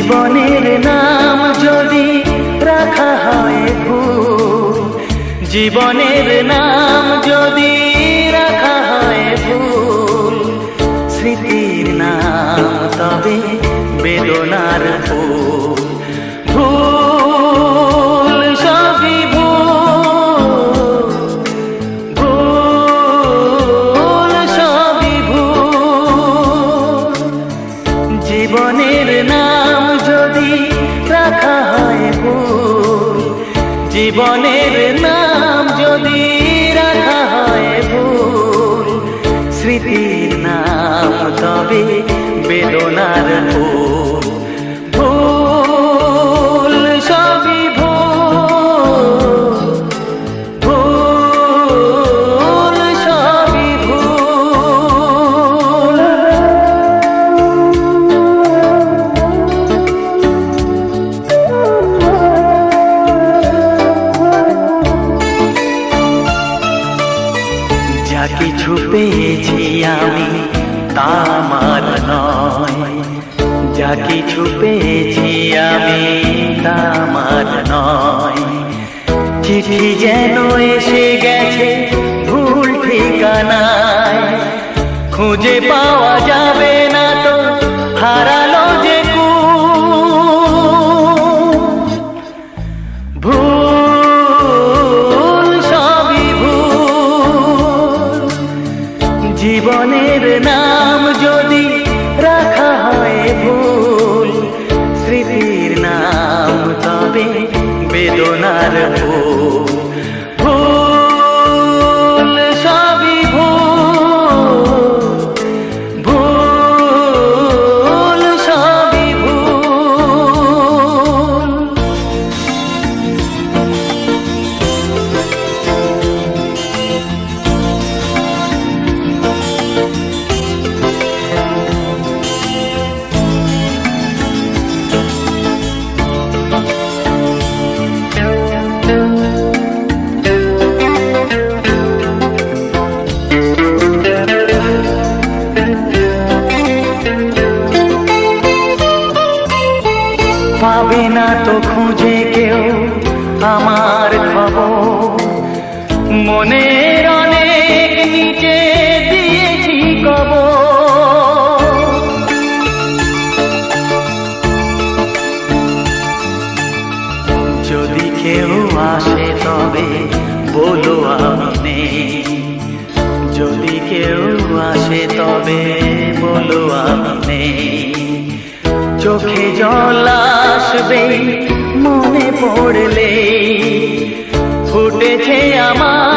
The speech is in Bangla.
জীবনের নাম যদি রাখা হয় ভুল, জীবনের নাম যদি রাখা হয় ভুল, স্মৃতির নাম তবে বেদনার ফুল। ভুল সবই ভুল, ভুল সবই ভুল। জীবনের নাম যদি রাখা হয় ভুল, জীবনের নাম যদি রাখা হয় ভুল, স্মৃতির নাম তবে বেদনার ফুল। ভুল সবই ভুল, ভুল সবই ভুল। যা কিছু পেয়েছি আমি তা আমার নয়, যা কিছু পেয়েছি আমি তা আমার নয়। চিঠি যেন এসে গেছে ভুল ঠিকানায়, খুঁজে পাওয়া যাবে না তো হারালো যে ভুল সবই ভুল। জীবনের নাম যদি রাখা হয় ভুল, স্মৃতির নাম তবে বেদনার ফুল। ভুল সবই ভুল, ভুল সবই ভুল। পাবে না তো খুঁজে কেউ আমার খবর, মনের অনেক নিচে দিয়েছি কবর। যদি কেউ আসে তবে বলো আমি নেই, যদি কেউ আসে তবে বলো আমি নেই। চোখে জল আসবে মনে পড়লে, ফুটেছে আমার